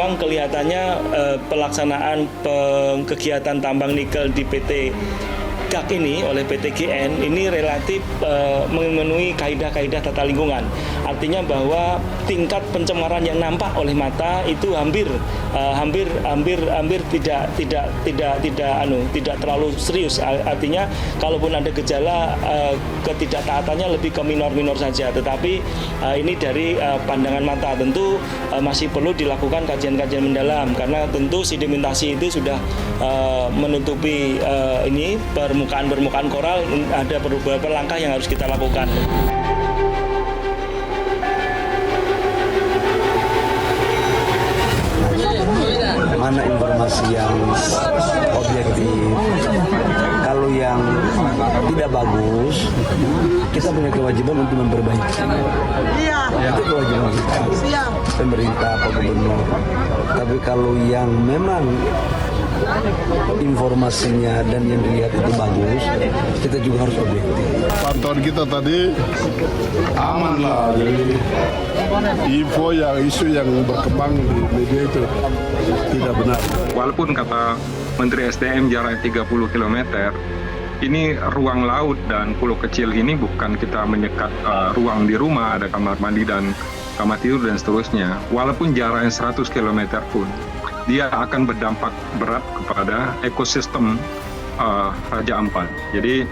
memang kelihatannya pelaksanaan kegiatan tambang nikel di PT GAC ini oleh PT GN ini relatif memenuhi kaidah-kaidah tata lingkungan. Artinya bahwa tingkat pencemaran yang nampak oleh mata itu hampir tidak terlalu serius. Artinya kalaupun ada gejala ketidaktaatannya lebih ke minor-minor saja. Tetapi ini dari pandangan mata tentu masih perlu dilakukan kajian-kajian mendalam karena tentu sedimentasi itu sudah menutupi ini permukaan koral. Ada beberapa langkah yang harus kita lakukan. Mana informasi yang objektif, kalau yang tidak bagus, kita punya kewajiban untuk memperbaiki. Itu kewajiban kita, pemerintah, Pak Gubernur. Tapi kalau yang memang informasinya dan yang dilihat itu bagus, kita juga harus objektif. Pantauan kita tadi aman lah, jadi info yang isu yang berkembang di media itu tidak benar. Walaupun kata Menteri SDM jarak 30 km, ini ruang laut dan pulau kecil ini bukan kita menyekat ruang di rumah, ada kamar mandi dan kamar tidur dan seterusnya. Walaupun jaraknya 100 km pun, dia akan berdampak berat kepada ekosistem Raja Ampat. Jadi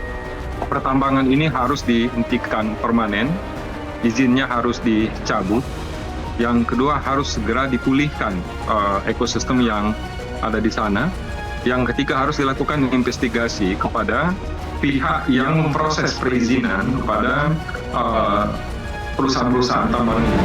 pertambangan ini harus dihentikan permanen, izinnya harus dicabut. Yang kedua harus segera dipulihkan ekosistem yang ada di sana. Yang ketiga harus dilakukan investigasi kepada pihak yang memproses perizinan kepada perusahaan-perusahaan tambang ini.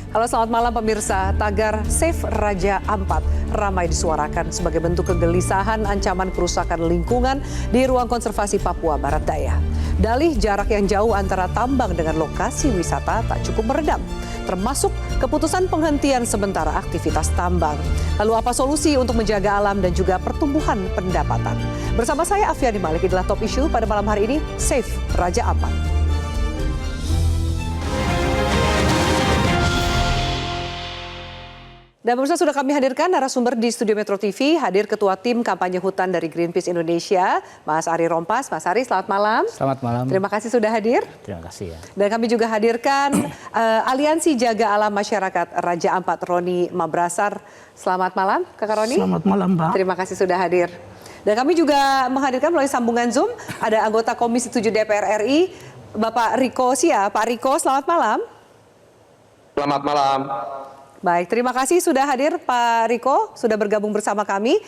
Halo, selamat malam pemirsa. Tagar Save Raja Ampat ramai disuarakan sebagai bentuk kegelisahan ancaman kerusakan lingkungan di ruang konservasi Papua Barat Daya. Dalih jarak yang jauh antara tambang dengan lokasi wisata tak cukup meredam, termasuk keputusan penghentian sementara aktivitas tambang. Lalu apa solusi untuk menjaga alam dan juga pertumbuhan pendapatan? Bersama saya Afiani Malik, inilah top issue pada malam hari ini, Save Raja Ampat. Dan pemirsa, sudah kami hadirkan narasumber di Studio Metro TV, hadir Ketua Tim Kampanye Hutan dari Greenpeace Indonesia, Mas Ari Rompas. Mas Ari, selamat malam. Selamat malam. Terima kasih sudah hadir. Terima kasih ya. Dan kami juga hadirkan Aliansi Jaga Alam Masyarakat Raja Ampat, Roni Mabrasar. Selamat malam, Kakak Roni. Selamat malam, Mbak. Terima kasih sudah hadir. Dan kami juga menghadirkan melalui sambungan Zoom, ada anggota Komisi 7 DPR RI, Bapak Riko Sia. Pak Riko, selamat malam. Selamat malam. Baik, terima kasih sudah hadir Pak Riko, sudah bergabung bersama kami.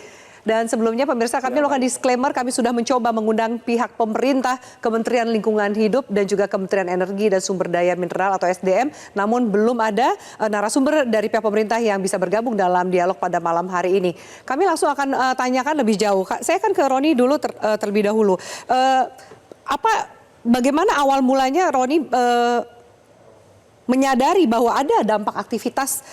Dan sebelumnya pemirsa, kami melakukan disclaimer, kami sudah mencoba mengundang pihak pemerintah, Kementerian Lingkungan Hidup dan juga Kementerian Energi dan Sumber Daya Mineral atau SDM. Namun belum ada narasumber dari pihak pemerintah yang bisa bergabung dalam dialog pada malam hari ini. Kami langsung akan tanyakan lebih jauh. Saya akan ke Roni dulu terlebih dahulu. Bagaimana awal mulanya Roni menyadari bahwa ada dampak aktivitas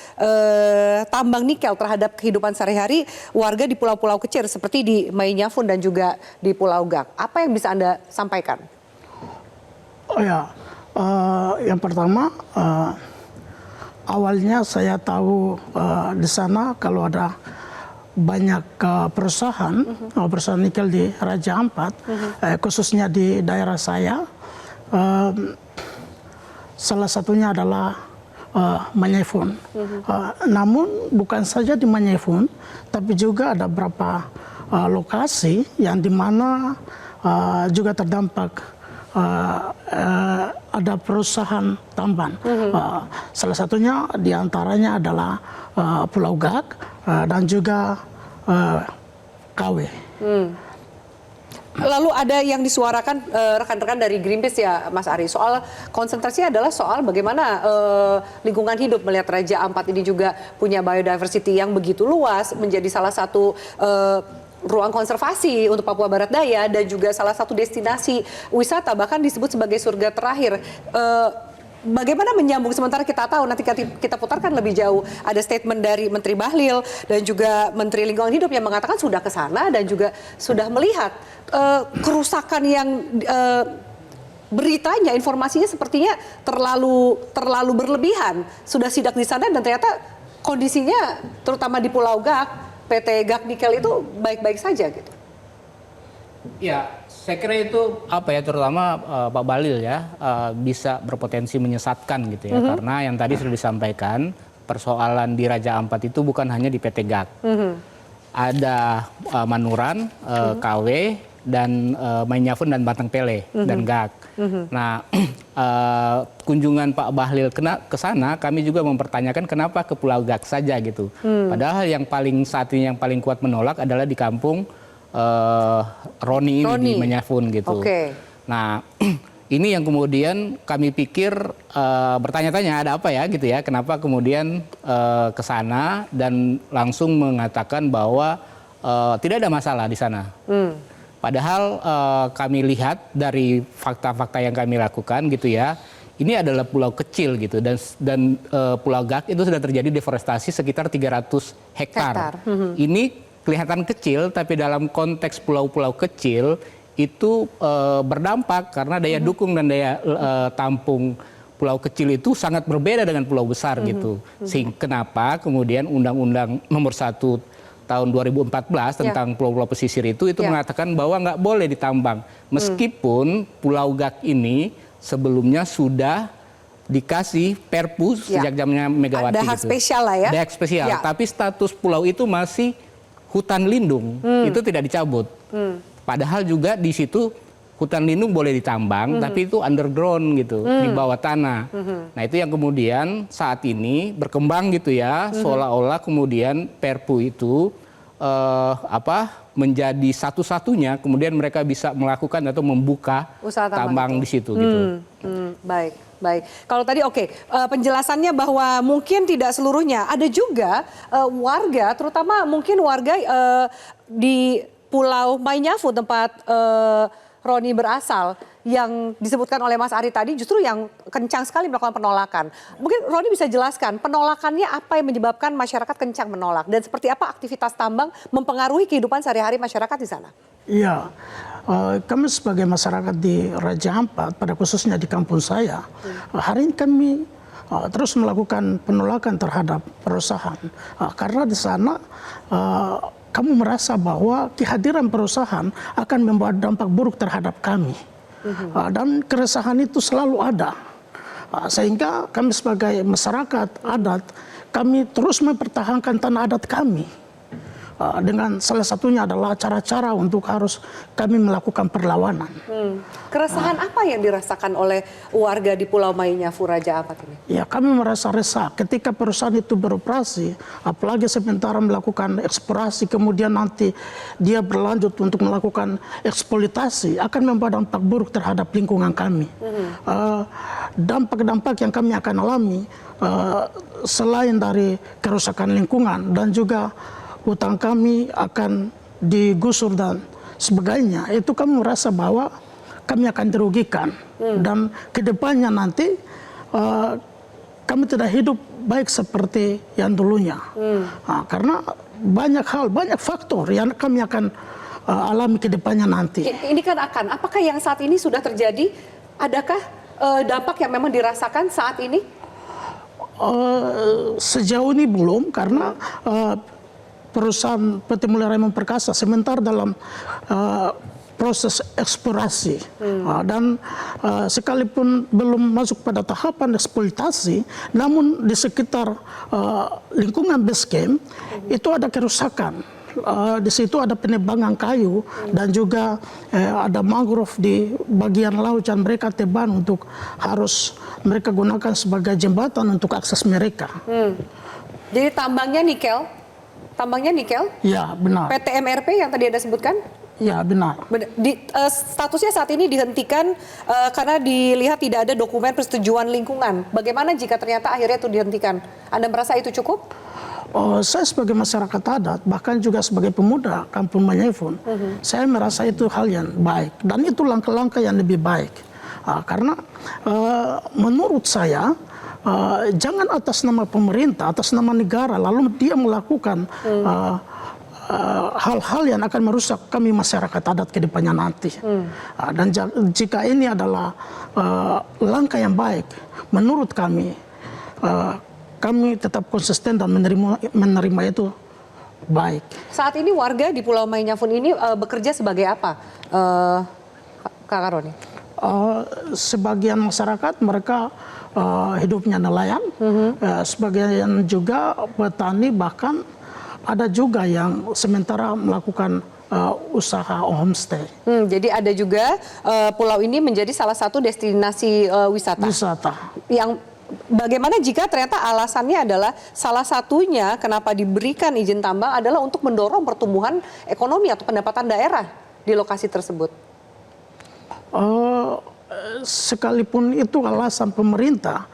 tambang nikel terhadap kehidupan sehari-hari warga di pulau-pulau kecil seperti di Mainyafun dan juga di Pulau Gak. Apa yang bisa Anda sampaikan? Oh ya, yang pertama awalnya saya tahu di sana kalau ada banyak perusahaan nikel di Raja Ampat, khususnya di daerah saya. Salah satunya adalah Mainyafun. Namun bukan saja di Mainyafun, tapi juga ada beberapa lokasi yang di mana juga terdampak ada perusahaan tambang. Salah satunya diantaranya adalah Pulau Gak dan juga KW. Lalu ada yang disuarakan rekan-rekan dari Greenpeace ya Mas Ari, soal konsentrasi adalah soal bagaimana lingkungan hidup melihat Raja Ampat ini juga punya biodiversity yang begitu luas, menjadi salah satu ruang konservasi untuk Papua Barat Daya dan juga salah satu destinasi wisata bahkan disebut sebagai surga terakhir. Bagaimana menyambung sementara kita tahu nanti kita putarkan lebih jauh ada statement dari Menteri Bahlil dan juga Menteri Lingkungan Hidup yang mengatakan sudah ke sana dan juga sudah melihat kerusakan yang beritanya, informasinya sepertinya terlalu berlebihan. Sudah sidak di sana dan ternyata kondisinya terutama di Pulau Gak, PT Gak Nikel itu baik-baik saja gitu. Ya, saya kira itu terutama Pak Bahlil ya bisa berpotensi menyesatkan gitu ya, karena yang tadi sudah disampaikan persoalan di Raja Ampat itu bukan hanya di PT Gak, ada Manuran, KW dan Mainyafun dan Batang Pele dan Gak. Nah, kunjungan Pak Bahlil ke sana kami juga mempertanyakan kenapa ke Pulau Gak saja gitu. Padahal yang saat ini yang paling kuat menolak adalah di kampung Roni ini di Mainyafun gitu. Nah, ini yang kemudian kami pikir bertanya-tanya ada apa ya gitu ya, kenapa kemudian ke sana dan langsung mengatakan bahwa tidak ada masalah di sana. Padahal kami lihat dari fakta-fakta yang kami lakukan gitu ya, ini adalah pulau kecil gitu dan Pulau Gak itu sudah terjadi deforestasi sekitar 300 hektar. Ini kelihatan kecil, tapi dalam konteks pulau-pulau kecil itu berdampak karena daya dukung dan daya tampung pulau kecil itu sangat berbeda dengan pulau besar gitu. Kenapa kemudian Undang-Undang Nomor 1 tahun 2014 tentang pulau-pulau pesisir itu mengatakan bahwa nggak boleh ditambang. Meskipun Pulau Gak ini sebelumnya sudah dikasih Perpu sejak zamannya Megawati. Ada hak spesial lah ya. Ada hak spesial, tapi status pulau itu masih hutan lindung, itu tidak dicabut. Padahal juga di situ hutan lindung boleh ditambang, tapi itu underground gitu, di bawah tanah. Nah itu yang kemudian saat ini berkembang gitu ya, seolah-olah kemudian Perpu itu menjadi satu-satunya, kemudian mereka bisa melakukan atau membuka usaha tambang di situ gitu. Baik. Kalau tadi penjelasannya bahwa mungkin tidak seluruhnya, ada juga warga, terutama mungkin warga di Pulau Mainyafun tempat Roni berasal, yang disebutkan oleh Mas Ari tadi justru yang kencang sekali melakukan penolakan. Mungkin Roni bisa jelaskan penolakannya apa yang menyebabkan masyarakat kencang menolak dan seperti apa aktivitas tambang mempengaruhi kehidupan sehari-hari masyarakat di sana? Iya. Kami sebagai masyarakat di Raja Ampat, pada khususnya di kampung saya, hari ini kami terus melakukan penolakan terhadap perusahaan. Karena di sana kami merasa bahwa kehadiran perusahaan akan membawa dampak buruk terhadap kami. Dan keresahan itu selalu ada. Sehingga kami sebagai masyarakat adat, kami terus mempertahankan tanah adat kami. Dengan salah satunya adalah cara-cara untuk harus kami melakukan perlawanan. Keresahan apa yang dirasakan oleh warga di Pulau Mainyafun Raja Ampat ini? Ya, kami merasa resah ketika perusahaan itu beroperasi, apalagi sementara melakukan eksplorasi, kemudian nanti dia berlanjut untuk melakukan eksploitasi, akan membawa dampak buruk terhadap lingkungan kami. Dampak-dampak yang kami akan alami selain dari kerusakan lingkungan dan juga hutang kami akan digusur dan sebagainya, itu kami merasa bahwa kami akan dirugikan. Dan kedepannya nanti kami tidak hidup baik seperti yang dulunya. Karena banyak hal, banyak faktor yang kami akan alami kedepannya nanti. Ini kan apakah yang saat ini sudah terjadi, adakah dampak yang memang dirasakan saat ini? Sejauh ini belum, karena perusahaan PT Mulia Raymond Perkasa sementara dalam proses eksplorasi dan sekalipun belum masuk pada tahapan eksploitasi, namun di sekitar lingkungan base camp itu ada kerusakan. Di situ ada penebangan kayu dan juga ada mangrove di bagian laut yang mereka tebang untuk harus mereka gunakan sebagai jembatan untuk akses mereka. Jadi tambangnya nikel? Tambangnya nikel? Ya, benar. PT MRP yang tadi Anda sebutkan? Ya, benar. Statusnya saat ini dihentikan karena dilihat tidak ada dokumen persetujuan lingkungan. Bagaimana jika ternyata akhirnya itu dihentikan? Anda merasa itu cukup? Saya sebagai masyarakat adat, bahkan juga sebagai pemuda Kampung Manyefon, saya merasa itu hal yang baik. Dan itu langkah-langkah yang lebih baik. Karena menurut saya, jangan atas nama pemerintah, atas nama negara, lalu dia melakukan hal-hal yang akan merusak kami masyarakat adat ke depannya nanti. Dan jika ini adalah langkah yang baik, menurut kami, kami tetap konsisten dan menerima itu baik. Saat ini warga di Pulau Manyefon ini bekerja sebagai apa, Kak Karoni? Sebagian masyarakat mereka hidupnya nelayan, sebagian juga petani, bahkan ada juga yang sementara melakukan usaha homestay. Jadi ada juga pulau ini menjadi salah satu destinasi wisata. Yang bagaimana jika ternyata alasannya adalah salah satunya kenapa diberikan izin tambang adalah untuk mendorong pertumbuhan ekonomi atau pendapatan daerah di lokasi tersebut? Sekalipun itu alasan pemerintah,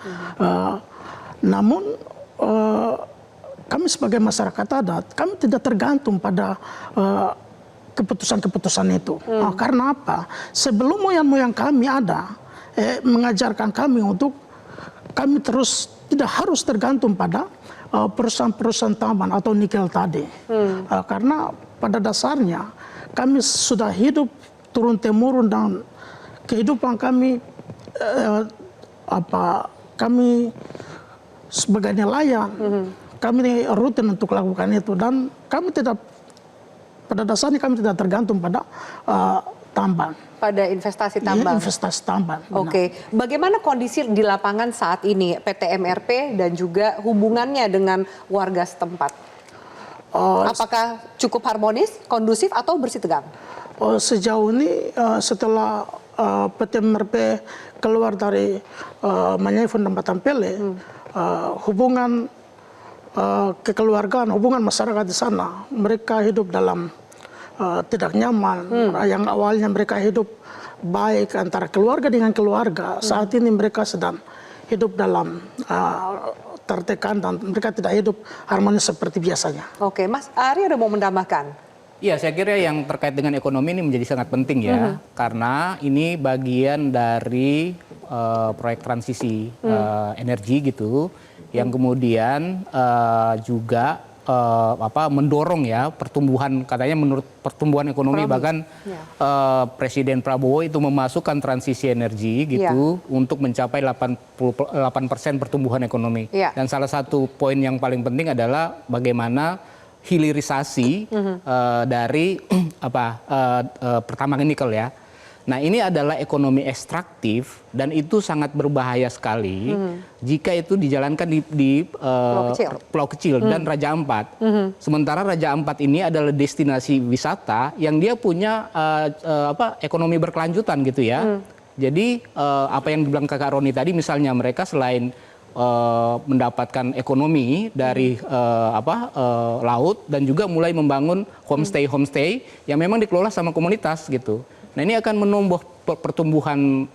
namun kami sebagai masyarakat adat, kami tidak tergantung pada keputusan-keputusan itu. Karena apa? Sebelum moyang-moyang kami ada, mengajarkan kami untuk kami terus tidak harus tergantung pada perusahaan-perusahaan tambang atau nikel tadi. Karena pada dasarnya kami sudah hidup turun-temurun dan kehidupan kami kami sebagai nelayan, kami rutin untuk lakukan itu, dan kami tidak, pada dasarnya kami tidak tergantung pada tambang. Pada investasi tambang. Iya, investasi tambang. Oke, bagaimana kondisi di lapangan saat ini PT MRP dan juga hubungannya dengan warga setempat? Apakah cukup harmonis, kondusif atau bersih tegang? Sejauh ini setelah PT MRP keluar dari Manyefon dan Batampele, hubungan kekeluargaan, hubungan masyarakat di sana, mereka hidup dalam tidak nyaman. Yang awalnya mereka hidup baik antara keluarga dengan keluarga, saat ini mereka sedang hidup dalam tertekan dan mereka tidak hidup harmonis seperti biasanya. Oke, Mas Ari ada mau menambahkan? Iya, saya kira yang terkait dengan ekonomi ini menjadi sangat penting ya, karena ini bagian dari proyek transisi energi gitu, yang kemudian juga mendorong ya pertumbuhan, katanya menurut pertumbuhan ekonomi bahkan Presiden Prabowo itu memasukkan transisi energi gitu untuk mencapai 88% pertumbuhan ekonomi. Dan salah satu poin yang paling penting adalah bagaimana hilirisasi dari pertambangan nikel ya. Nah, ini adalah ekonomi ekstraktif dan itu sangat berbahaya sekali jika itu dijalankan di Pulau Kecil dan Raja Ampat. Sementara Raja Ampat ini adalah destinasi wisata yang dia punya ekonomi berkelanjutan gitu ya. Jadi apa yang dibilang Kakak Roni tadi, misalnya mereka selain mendapatkan ekonomi dari laut dan juga mulai membangun homestay yang memang dikelola sama komunitas gitu. Nah, ini akan menumbuh pertumbuhan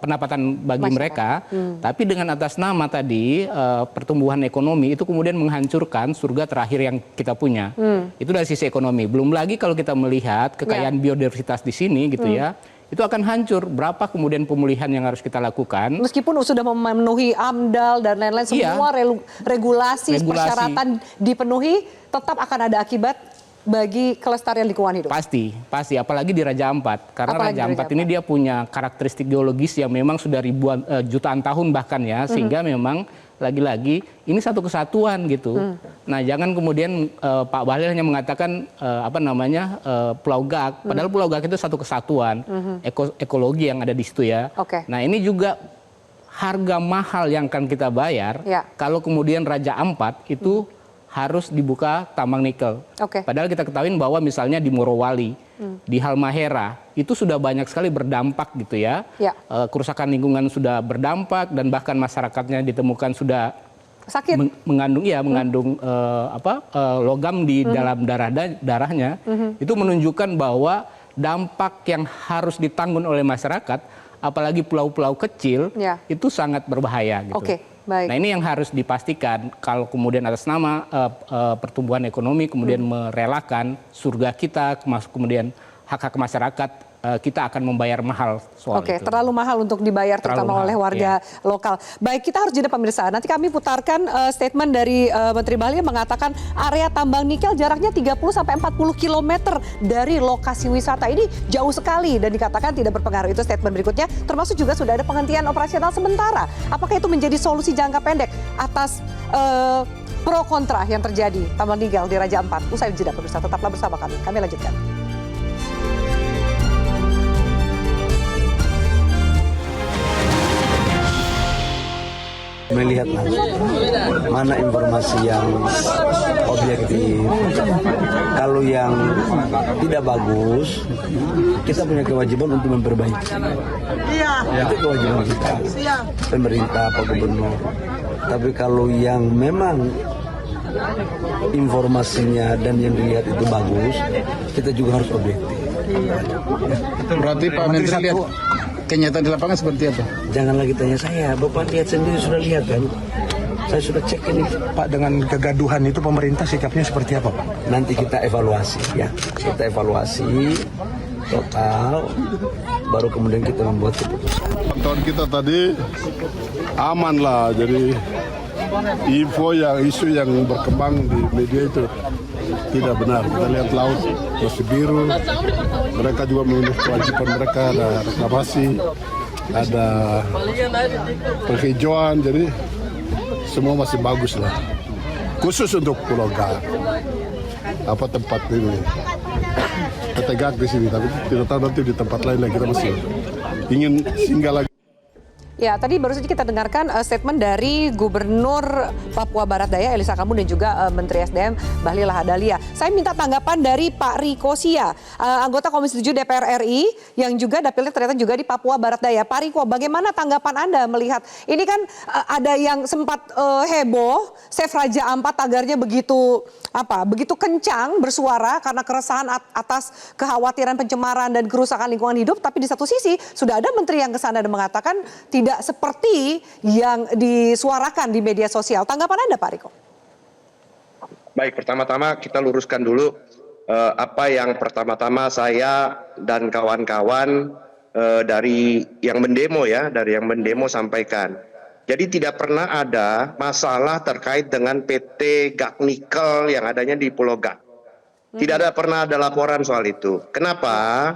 pendapatan bagi mereka, tapi dengan atas nama tadi pertumbuhan ekonomi itu kemudian menghancurkan surga terakhir yang kita punya. Itu dari sisi ekonomi. Belum lagi kalau kita melihat kekayaan biodiversitas di sini gitu ya. Itu akan hancur. Berapa kemudian pemulihan yang harus kita lakukan? Meskipun sudah memenuhi AMDAL dan lain-lain, semua regulasi, persyaratan dipenuhi, tetap akan ada akibat bagi kelestarian lingkungan hidup. Pasti. Apalagi di Raja Ampat. Karena Raja Ampat ini dia punya karakteristik geologis yang memang sudah ribuan, jutaan tahun bahkan ya, sehingga memang lagi-lagi ini satu kesatuan gitu. Nah, jangan kemudian Pak Bahlil hanya mengatakan Pulau Gak, padahal Pulau Gak itu satu kesatuan ekologi yang ada di situ ya. Nah, ini juga harga mahal yang akan kita bayar kalau kemudian Raja Ampat itu harus dibuka tambang nikel. Padahal kita ketahui bahwa misalnya di Morowali, di Halmahera, itu sudah banyak sekali berdampak gitu ya. Kerusakan lingkungan sudah berdampak dan bahkan masyarakatnya ditemukan sudah sakit, mengandung logam di dalam darahnya. Itu menunjukkan bahwa dampak yang harus ditanggung oleh masyarakat, apalagi pulau-pulau kecil, itu sangat berbahaya gitu. Baik. Nah ini yang harus dipastikan kalau kemudian atas nama pertumbuhan ekonomi kemudian merelakan surga kita, kemudian hak-hak masyarakat, kita akan membayar mahal soal itu. Terlalu mahal untuk dibayar terutama oleh warga lokal. Baik, kita harus jeda pemirsa. Nanti kami putarkan statement dari Menteri Bahlil yang mengatakan area tambang nikel jaraknya 30-40 km dari lokasi wisata. Ini jauh sekali dan dikatakan tidak berpengaruh. Itu statement berikutnya, termasuk juga sudah ada penghentian operasional sementara. Apakah itu menjadi solusi jangka pendek atas pro kontra yang terjadi tambang nikel di Raja Ampat? Usai jeda pemirsa, tetaplah bersama kami. Kami lanjutkan. Melihat mana informasi yang objektif. Kalau yang tidak bagus, kita punya kewajiban untuk memperbaiki. Itu kewajiban kita, pemerintah, Pak Gubernur. Tapi kalau yang memang informasinya dan yang dilihat itu bagus, kita juga harus objektif. Berarti Pak Menteri lihat kenyataan di lapangan seperti apa? Jangan lagi tanya saya, Bapak lihat sendiri, sudah lihat kan? Saya sudah cek ini. Pak, dengan kegaduhan itu pemerintah sikapnya seperti apa, Pak? Nanti kita evaluasi ya. Kita evaluasi total, baru kemudian kita membuat keputusan. Pantauan kita tadi aman lah, jadi isu yang berkembang di media itu tidak benar. Kita lihat laut masih biru, mereka juga memenuhi kewajiban mereka, ada reklamasi, ada penghijauan, jadi semua masih bagus lah. Khusus untuk Pulau Gak, apa tempat ini, PT Gak di sini, tapi tidak tahu nanti di tempat lain lagi kita masih ingin singgah lagi. Ya, tadi baru saja kita dengarkan statement dari Gubernur Papua Barat Daya Elisa Kamu dan juga Menteri SDM Bahlil Lahadalia. Saya minta tanggapan dari Pak Riko Sia, anggota Komisi 7 DPR RI yang juga dapilnya ternyata juga di Papua Barat Daya. Pak Riko, bagaimana tanggapan Anda melihat ini kan ada yang sempat heboh, Safe Raja Ampat tagarnya begitu kencang bersuara karena keresahan atas kekhawatiran pencemaran dan kerusakan lingkungan hidup, tapi di satu sisi sudah ada menteri yang kesana dan mengatakan tidak seperti yang disuarakan di media sosial. Tanggapan Anda, Pak Riko? Baik, pertama-tama kita luruskan dulu apa yang pertama-tama saya dan kawan-kawan dari yang mendemo sampaikan. Jadi tidak pernah ada masalah terkait dengan PT Gak Nikel yang adanya di Pulau Gak. Tidak pernah ada laporan soal itu. Kenapa?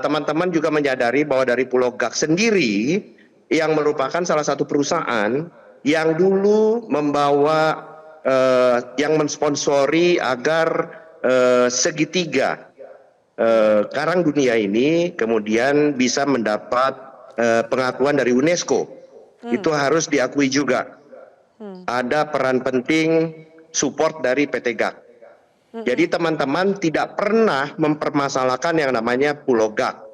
Teman-teman juga menyadari bahwa dari Pulau Gak sendiri yang merupakan salah satu perusahaan yang dulu membawa yang mensponsori agar segitiga karang dunia ini kemudian bisa mendapat pengakuan dari UNESCO. Itu harus diakui juga. Ada peran penting support dari PT Gak. Jadi teman-teman tidak pernah mempermasalahkan yang namanya Pulau Gak.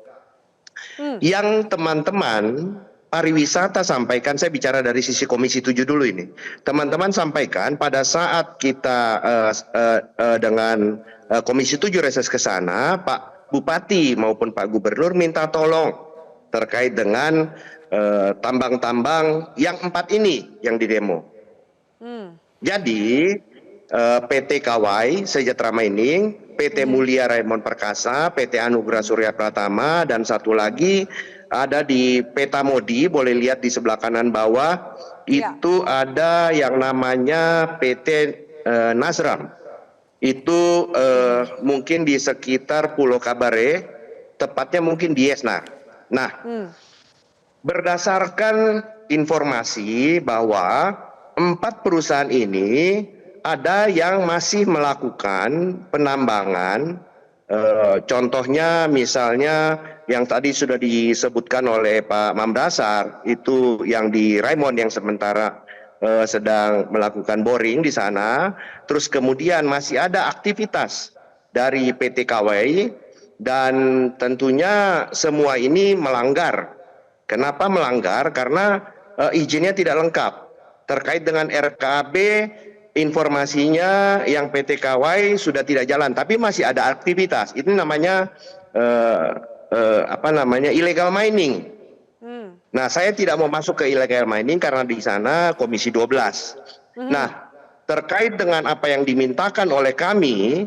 Yang teman-teman pariwisata sampaikan, saya bicara dari sisi Komisi 7 dulu ini. Teman-teman sampaikan pada saat kita dengan Komisi 7 reses ke sana, Pak Bupati maupun Pak Gubernur minta tolong terkait dengan tambang-tambang yang 4 ini yang didemo. Jadi PT Kawai Sejahtera Mining, PT Mulia Raymond Perkasa, PT Anugerah Surya Pratama, dan satu lagi ada di Peta Modi, boleh lihat di sebelah kanan bawah, itu ada yang namanya PT Nasram. Itu mungkin di sekitar Pulau Kabare, tepatnya mungkin di Yesnar. Nah, berdasarkan informasi bahwa 4 perusahaan ini ada yang masih melakukan penambangan, contohnya misalnya yang tadi sudah disebutkan oleh Pak Mamdasar, itu yang di Raymond yang sementara sedang melakukan boring di sana. Terus kemudian masih ada aktivitas dari PT Kawai, dan tentunya semua ini melanggar. Kenapa melanggar? Karena izinnya tidak lengkap. Terkait dengan RKB, informasinya yang PT Kawai sudah tidak jalan, tapi masih ada aktivitas. Itu namanya illegal mining. Nah, saya tidak mau masuk ke illegal mining karena di sana Komisi 12. Nah, terkait dengan apa yang dimintakan oleh kami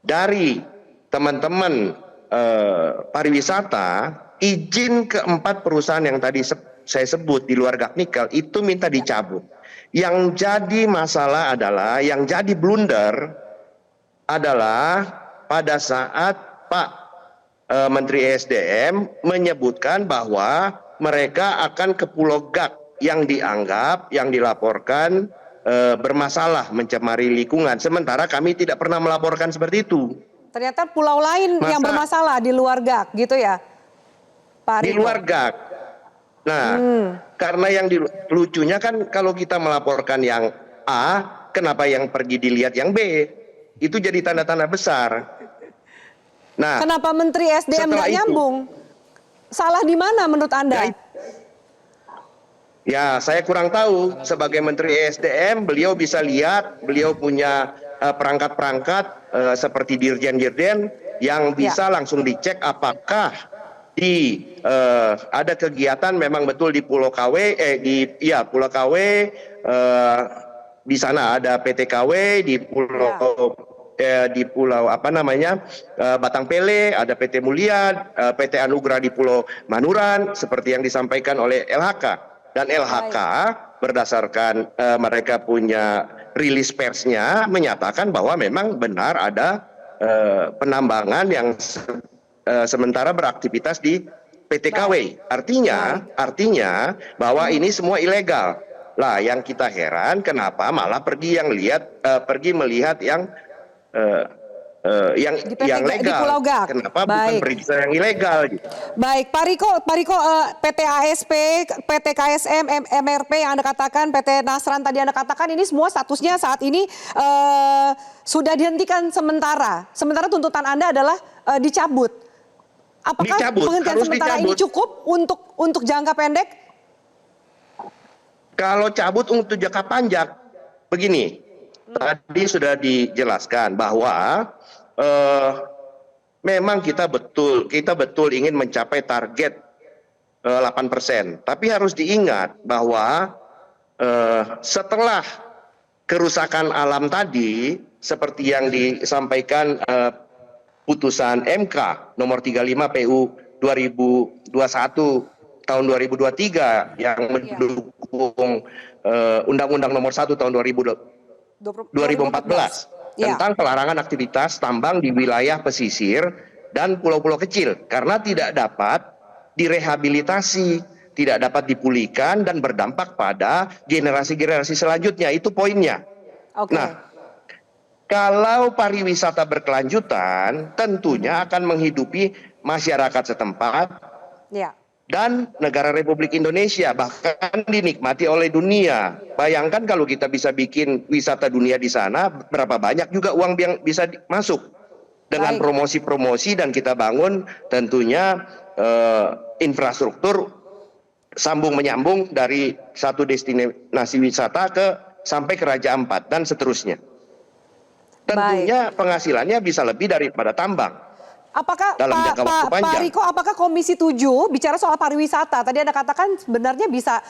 dari teman-teman pariwisata, izin keempat perusahaan yang tadi saya sebut di luar Gapnikel itu minta dicabut. Yang jadi masalah adalah, yang jadi blunder adalah pada saat Pak Menteri SDM menyebutkan bahwa mereka akan ke Pulau Gak yang dianggap, yang dilaporkan bermasalah mencemari lingkungan. Sementara kami tidak pernah melaporkan seperti itu. Ternyata pulau lain yang bermasalah di luar Gak gitu ya, Pak Riko? Di luar Gak. Nah, karena yang lucunya kan kalau kita melaporkan yang A, kenapa yang pergi dilihat yang B? Itu jadi tanda-tanda besar. Nah, kenapa Menteri SDM nggak nyambung? Salah di mana menurut Anda? Ya, saya kurang tahu. Sebagai Menteri SDM, beliau bisa lihat, beliau punya perangkat-perangkat seperti dirjen-dirjen yang bisa langsung dicek apakah ada kegiatan memang betul di Pulau KW, Pulau KW, di sana ada PT KW, di Pulau Batang Pele, ada PT Mulia, PT Anugrah di Pulau Manuran, seperti yang disampaikan oleh LHK. Dan LHK berdasarkan mereka punya rilis persnya menyatakan bahwa memang benar ada penambangan yang sementara beraktivitas di PT KW. Artinya bahwa ini semua ilegal. Lah, yang kita heran kenapa malah pergi melihat yang legal. Di Pulau Gak. Kenapa bukan perizinan yang ilegal? Gitu. Baik, Pak Riko, PT ASP, PT KSM, MRP yang Anda katakan, PT Nasran tadi Anda katakan, ini semua statusnya saat ini sudah dihentikan sementara. Sementara tuntutan Anda adalah dicabut. Apakah penghentian sementara ini cukup untuk jangka pendek? Kalau cabut untuk jangka panjang, begini. Tadi sudah dijelaskan bahwa memang kita betul ingin mencapai target 8%. Tapi harus diingat bahwa setelah kerusakan alam tadi, seperti yang disampaikan putusan MK nomor 35 PU 2021 tahun 2023 yang mendukung Undang-Undang nomor 1 tahun 2014 tentang pelarangan aktivitas tambang di wilayah pesisir dan pulau-pulau kecil karena tidak dapat direhabilitasi, tidak dapat dipulihkan dan berdampak pada generasi-generasi selanjutnya. Itu poinnya. Nah, kalau pariwisata berkelanjutan, tentunya akan menghidupi masyarakat setempat dan negara Republik Indonesia, bahkan dinikmati oleh dunia. Bayangkan kalau kita bisa bikin wisata dunia di sana, berapa banyak juga uang yang bisa masuk. Dengan promosi-promosi dan kita bangun tentunya infrastruktur sambung menyambung dari satu destinasi wisata sampai ke Raja Ampat dan seterusnya. Tentunya penghasilannya bisa lebih daripada tambang. Apakah Pak Riko, apakah Komisi 7 bicara soal pariwisata? Tadi Anda katakan sebenarnya bisa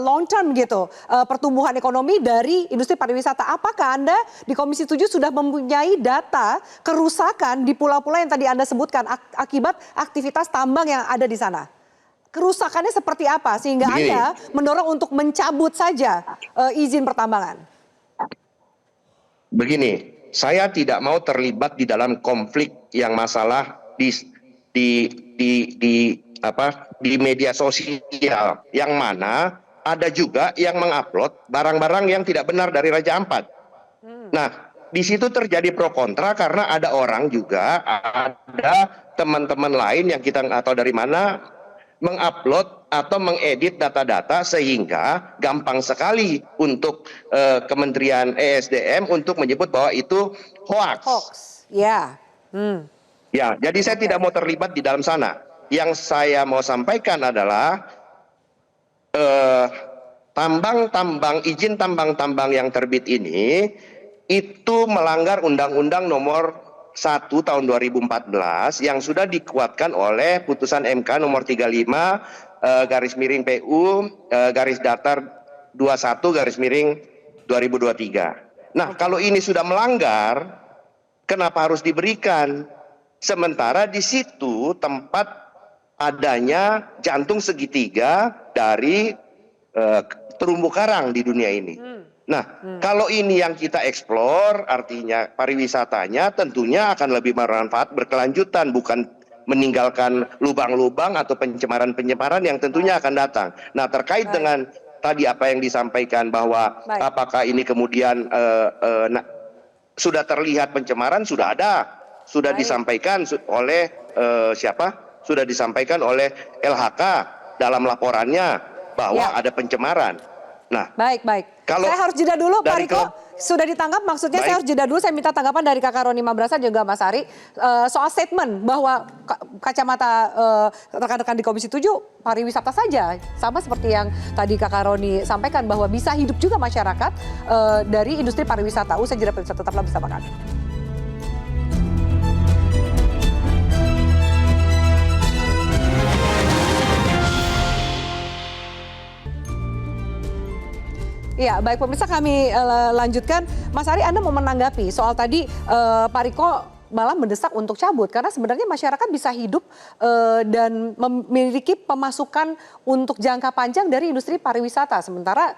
long term gitu, pertumbuhan ekonomi dari industri pariwisata. Apakah Anda di Komisi 7 sudah mempunyai data kerusakan di pulau-pulau yang tadi Anda sebutkan akibat aktivitas tambang yang ada di sana? Kerusakannya seperti apa sehingga Anda mendorong untuk mencabut saja izin pertambangan? Begini, saya tidak mau terlibat di dalam konflik yang masalah di media sosial, yang mana ada juga yang mengupload barang-barang yang tidak benar dari Raja Ampat. Nah, di situ terjadi pro kontra karena ada orang juga, ada teman-teman lain yang kita nggak tahu dari mana mengupload atau mengedit data-data sehingga gampang sekali untuk Kementerian ESDM untuk menyebut bahwa itu hoax. Ya, jadi saya tidak mau terlibat di dalam sana. Yang saya mau sampaikan adalah izin tambang-tambang yang terbit ini itu melanggar Undang-Undang nomor 1 tahun 2014 yang sudah dikuatkan oleh putusan MK nomor 35 garis miring PU garis datar 21 garis miring 2023. Nah, kalau ini sudah melanggar, kenapa harus diberikan? Sementara di situ tempat adanya jantung segitiga dari terumbu karang di dunia ini. Nah, kalau ini yang kita eksplor, artinya pariwisatanya tentunya akan lebih bermanfaat berkelanjutan, bukan meninggalkan lubang-lubang atau pencemaran-pencemaran yang tentunya akan datang. Nah, terkait dengan tadi apa yang disampaikan bahwa apakah ini kemudian sudah terlihat pencemaran, sudah ada, sudah disampaikan oleh siapa? Sudah disampaikan oleh LHK dalam laporannya bahwa ada pencemaran. Nah, baik. Kalau saya harus jeda dulu, Pak dari Riko. Sudah ditangkap, maksudnya saya harus jeda dulu. Saya minta tanggapan dari Kakak Roni Mabrasa juga Mas Ari soal statement bahwa kacamata rekan-rekan di Komisi 7 pariwisata saja, sama seperti yang tadi Kakak Roni sampaikan bahwa bisa hidup juga masyarakat dari industri pariwisata. Usai jeda pariwisata, tetaplah bersama kami. Ya, baik pemirsa, kami lanjutkan. Mas Ari, Anda mau menanggapi soal tadi Pak Riko malah mendesak untuk cabut karena sebenarnya masyarakat bisa hidup dan memiliki pemasukan untuk jangka panjang dari industri pariwisata, sementara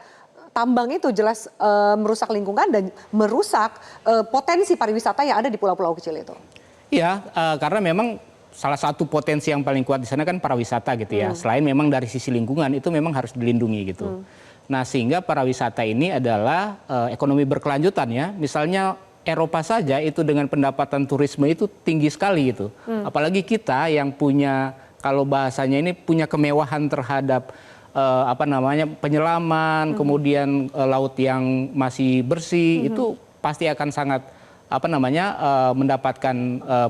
tambang itu jelas merusak lingkungan dan merusak potensi pariwisata yang ada di pulau-pulau kecil itu. Iya, Karena memang salah satu potensi yang paling kuat di sana kan pariwisata gitu ya. Selain memang dari sisi lingkungan itu memang harus dilindungi gitu. Nah, sehingga pariwisata ini adalah ekonomi berkelanjutan ya. Misalnya Eropa saja itu dengan pendapatan turisme itu tinggi sekali gitu. Apalagi kita yang punya, kalau bahasanya ini punya kemewahan terhadap penyelaman, kemudian laut yang masih bersih, itu pasti akan sangat mendapatkan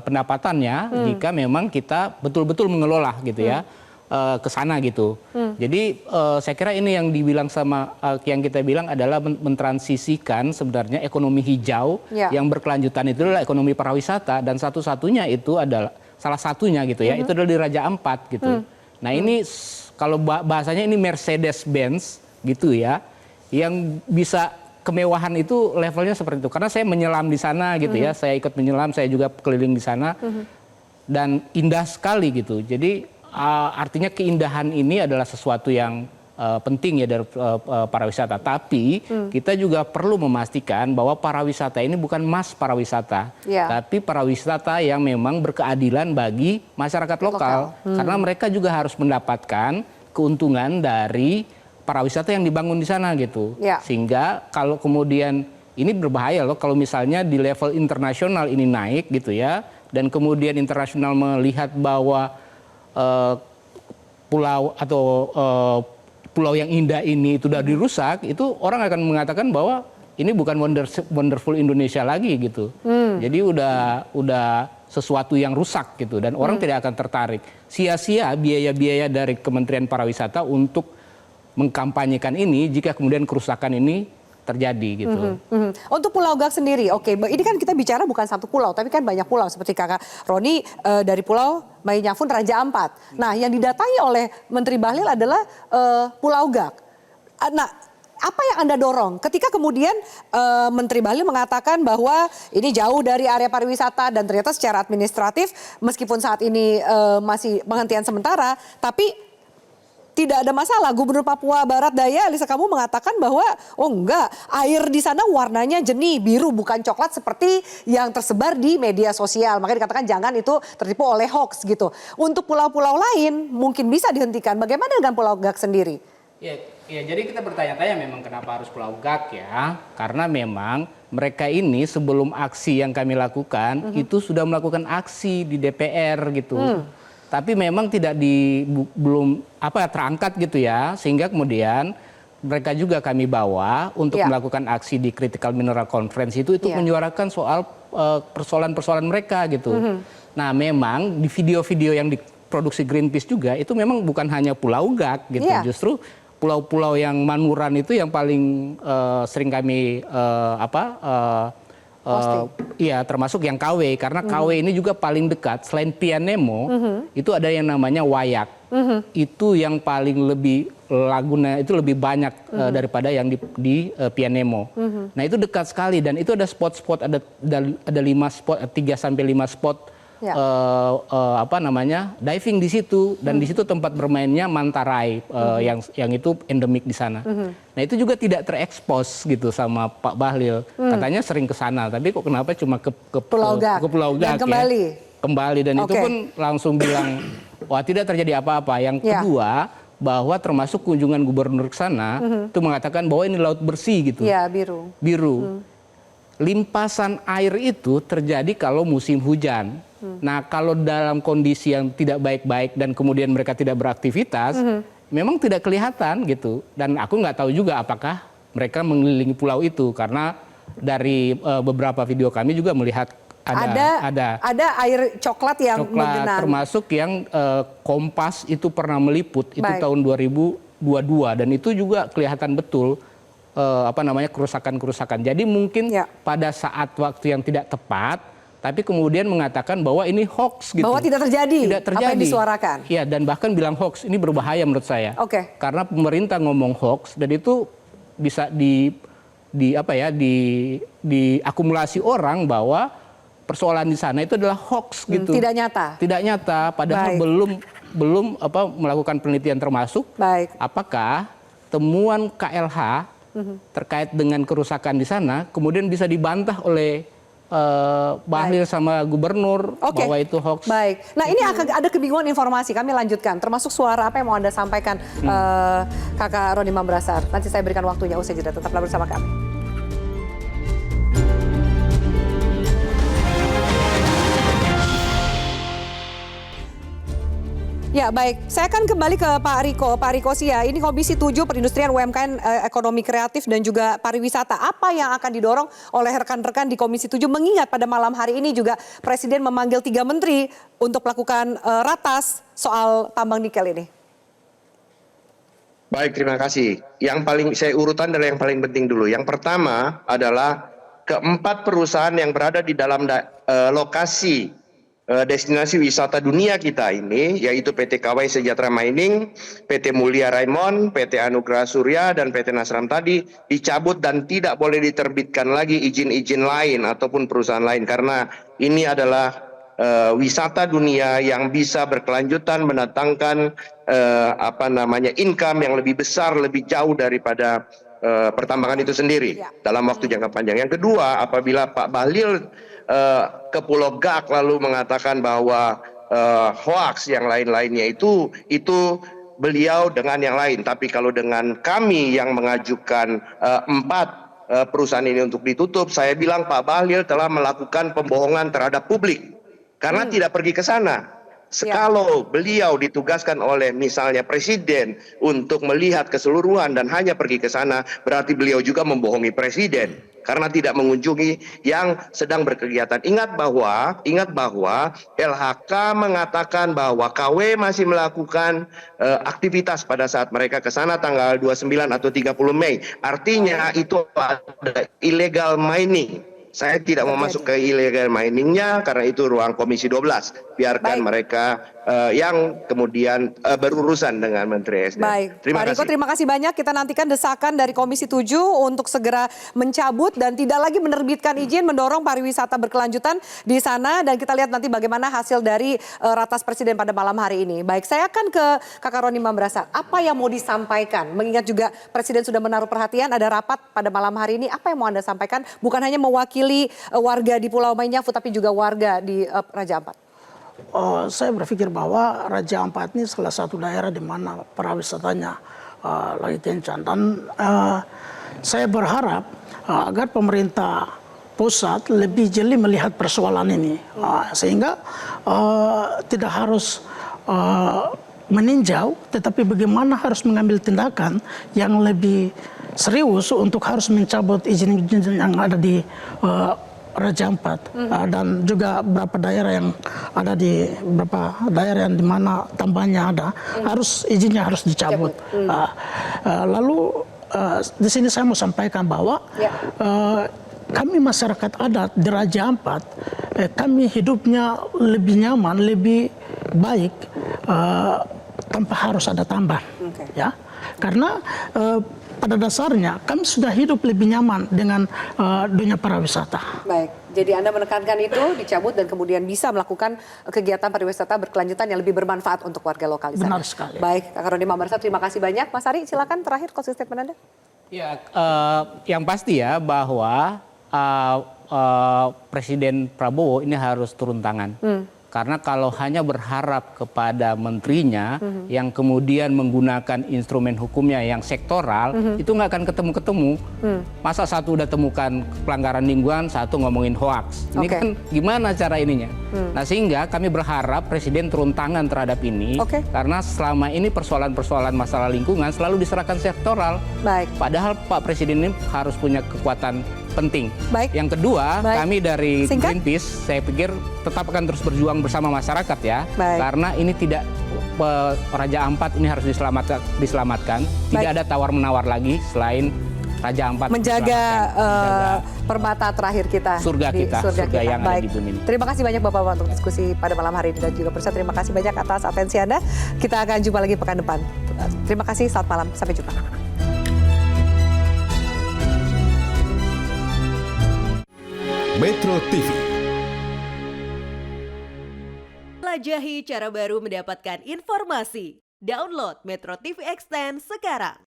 pendapatannya jika memang kita betul-betul mengelola gitu ya. Ke sana gitu. Jadi saya kira ini yang dibilang sama yang kita bilang adalah mentransisikan sebenarnya ekonomi hijau yang berkelanjutan itu adalah ekonomi pariwisata, dan satu-satunya itu adalah salah satunya gitu ya, itu adalah di Raja Ampat gitu. Nah, ini kalau bahasanya ini Mercedes-Benz gitu ya, yang bisa kemewahan itu levelnya seperti itu. Karena saya menyelam di sana gitu ya, saya ikut menyelam, saya juga keliling di sana dan indah sekali gitu. Jadi artinya keindahan ini adalah sesuatu yang penting ya dari pariwisata. Tapi kita juga perlu memastikan bahwa pariwisata ini bukan mass pariwisata, tapi pariwisata yang memang berkeadilan bagi masyarakat lokal. Karena mereka juga harus mendapatkan keuntungan dari pariwisata yang dibangun di sana gitu. Sehingga kalau kemudian ini berbahaya loh kalau misalnya di level internasional ini naik gitu ya, dan kemudian internasional melihat bahwa pulau atau pulau yang indah ini itu sudah dirusak, itu orang akan mengatakan bahwa ini bukan wonderful Indonesia lagi gitu. Jadi udah sesuatu yang rusak gitu, dan orang tidak akan tertarik. Sia-sia biaya-biaya dari Kementerian Pariwisata untuk mengkampanyekan ini jika kemudian kerusakan ini terjadi gitu. Untuk Pulau Gak sendiri, oke, ini kan kita bicara bukan satu pulau, tapi kan banyak pulau seperti Kakak Roni dari Pulau Mainyafun, Raja Ampat. Nah, yang didatangi oleh Menteri Bahlil adalah Pulau Gak. Nah, apa yang Anda dorong ketika kemudian Menteri Bahlil mengatakan bahwa ini jauh dari area pariwisata dan ternyata secara administratif meskipun saat ini masih penghentian sementara, tapi tidak ada masalah. Gubernur Papua Barat Daya Elisa Kamu mengatakan bahwa oh enggak, air di sana warnanya jernih biru bukan coklat seperti yang tersebar di media sosial. Makanya dikatakan jangan itu tertipu oleh hoax gitu. Untuk pulau-pulau lain mungkin bisa dihentikan. Bagaimana dengan Pulau Gak sendiri? Ya, jadi kita bertanya-tanya memang kenapa harus Pulau Gak ya? Karena memang mereka ini sebelum aksi yang kami lakukan itu sudah melakukan aksi di DPR gitu. Tapi memang belum terangkat gitu ya, sehingga kemudian mereka juga kami bawa untuk melakukan aksi di Critical Mineral Conference itu menyuarakan soal persoalan-persoalan mereka gitu. Nah, memang di video-video yang diproduksi Greenpeace juga itu memang bukan hanya Pulau Gak gitu, justru pulau-pulau yang Manuran itu yang paling sering kami Iya, termasuk yang KW, karena KW ini juga paling dekat. Selain Pianemo, itu ada yang namanya Wayak. Itu yang paling lebih laguna itu lebih banyak daripada yang di Pianemo. Nah itu dekat sekali dan itu ada spot-spot, ada 5 spot, 3 sampai 5 spot diving di situ, dan di situ tempat bermainnya mantarai yang itu endemik di sana. Nah itu juga tidak terekspos gitu sama Pak Bahlil. Katanya sering ke sana, tapi kok kenapa cuma ke Pulau Gak dan kembali dan itu pun langsung bilang wah tidak terjadi apa-apa. Yang kedua bahwa termasuk kunjungan gubernur ke sana itu mengatakan bahwa ini laut bersih gitu. Iya, biru. Limpasan air itu terjadi kalau musim hujan. Nah, kalau dalam kondisi yang tidak baik-baik dan kemudian mereka tidak beraktivitas, memang tidak kelihatan gitu. Dan aku nggak tahu juga apakah mereka mengelilingi pulau itu, karena dari beberapa video kami juga melihat ada air coklat yang menggenang. Termasuk yang Kompas itu pernah meliput itu tahun 2022 dan itu juga kelihatan betul kerusakan-kerusakan. Jadi mungkin pada saat waktu yang tidak tepat, tapi kemudian mengatakan bahwa ini hoax gitu. Bahwa tidak terjadi. Apa yang disuarakan. Iya, dan bahkan bilang hoax. Ini berbahaya menurut saya. Karena pemerintah ngomong hoax dan itu bisa diakumulasi orang bahwa persoalan di sana itu adalah hoax gitu. Tidak nyata. Tidak nyata, padahal belum melakukan penelitian termasuk apakah temuan KLH terkait dengan kerusakan di sana kemudian bisa dibantah oleh Bahlil sama gubernur bahwa itu hoax. Baik. Nah ini ada kebingungan informasi. Kami lanjutkan. Termasuk suara apa yang mau Anda sampaikan, Kakak Roni Mambrasar. Nanti saya berikan waktunya usai jeda. Tetaplah bersama kami. Ya baik, saya akan kembali ke Pak Riko. Pak Riko Sia, ini Komisi 7 Perindustrian UMKM Ekonomi Kreatif dan juga Pariwisata. Apa yang akan didorong oleh rekan-rekan di Komisi 7 mengingat pada malam hari ini juga Presiden memanggil 3 menteri untuk melakukan ratas soal tambang nikel ini? Baik, terima kasih. Yang paling saya urutan adalah yang paling penting dulu. Yang pertama adalah keempat perusahaan yang berada di dalam lokasi destinasi wisata dunia kita ini, yaitu PT Kawai Sejahtera Mining, PT Mulia Raimon, PT Anugerah Surya, dan PT Nasram tadi dicabut dan tidak boleh diterbitkan lagi izin-izin lain ataupun perusahaan lain, karena ini adalah wisata dunia yang bisa berkelanjutan mendatangkan income yang lebih besar, lebih jauh daripada pertambangan itu sendiri dalam waktu jangka panjang. Yang kedua, apabila Pak Bahlil ke Pulau Gak lalu mengatakan bahwa hoax yang lain-lainnya itu beliau dengan yang lain. Tapi kalau dengan kami yang mengajukan 4 perusahaan ini untuk ditutup, saya bilang Pak Bahlil telah melakukan pembohongan terhadap publik karena tidak pergi ke sana. Kalau beliau ditugaskan oleh misalnya Presiden untuk melihat keseluruhan dan hanya pergi ke sana, berarti beliau juga membohongi Presiden karena tidak mengunjungi yang sedang berkegiatan. Ingat bahwa LHK mengatakan bahwa KW masih melakukan aktivitas pada saat mereka ke sana tanggal 29 atau 30 Mei. Artinya itu ada illegal mining. Saya tidak mau masuk ke illegal miningnya karena itu ruang Komisi 12. Biarkan mereka yang kemudian berurusan dengan Menteri SDM. Baik, Pak Riko terima kasih banyak. Kita nantikan desakan dari Komisi 7 untuk segera mencabut dan tidak lagi menerbitkan izin, mendorong pariwisata berkelanjutan di sana. Dan kita lihat nanti bagaimana hasil dari ratas Presiden pada malam hari ini. Baik, saya akan ke Kakak Roni Mambrasar. Apa yang mau disampaikan? Mengingat juga Presiden sudah menaruh perhatian, ada rapat pada malam hari ini. Apa yang mau Anda sampaikan? Bukan hanya mewakili warga di Pulau Mainyafu, tapi juga warga di Raja Ampat. Saya berpikir bahwa Raja Ampat ini salah satu daerah di mana pariwisatanya lagi kencang. Dan saya berharap agar pemerintah pusat lebih jeli melihat persoalan ini. Sehingga tidak harus meninjau, tetapi bagaimana harus mengambil tindakan yang lebih serius untuk harus mencabut izin-izin yang ada di Raja Ampat dan juga beberapa daerah yang ada di beberapa daerah yang di mana tambangnya ada izinnya harus dicabut. Lalu di sini saya mau sampaikan bahwa kami masyarakat adat di Raja Ampat, kami hidupnya lebih nyaman, lebih baik tanpa harus ada tambahan, ya. Karena pada dasarnya kami sudah hidup lebih nyaman dengan dunia pariwisata. Baik, jadi Anda menekankan itu dicabut dan kemudian bisa melakukan kegiatan pariwisata berkelanjutan yang lebih bermanfaat untuk warga lokal di sana. Benar sekali. Baik, Kak Roni Mamarsa, terima kasih banyak. Mas Ari, silakan terakhir closing statement Anda. Ya, yang pasti ya bahwa Presiden Prabowo ini harus turun tangan. Karena kalau hanya berharap kepada menterinya yang kemudian menggunakan instrumen hukumnya yang sektoral, itu nggak akan ketemu-ketemu. Masa satu udah temukan pelanggaran lingkungan, satu ngomongin hoax. Ini kan gimana cara ininya? Nah, sehingga kami berharap Presiden turun tangan terhadap ini. Karena selama ini persoalan-persoalan masalah lingkungan selalu diserahkan sektoral. Baik. Padahal Pak Presiden ini harus punya kekuatan penting. Baik. Yang kedua, Baik. kami dari Singkat. Greenpeace, saya pikir tetap akan terus berjuang bersama masyarakat ya. Baik. Karena ini tidak Raja Ampat ini harus diselamatkan. Tidak Baik. ada tawar-menawar lagi selain Raja Ampat Menjaga diselamatkan. permata terakhir kita. Surga di kita, surga surga kita. yang ada Baik. di bumi ini. Terima kasih banyak Bapak-Bapak untuk diskusi pada malam hari ini dan juga pemirsa. Terima kasih banyak atas atensi Anda. Kita akan jumpa lagi pekan depan. Terima kasih, selamat malam. Sampai jumpa. Metro TV. Jelajahi cara baru mendapatkan informasi. Download Metro TV Extend sekarang.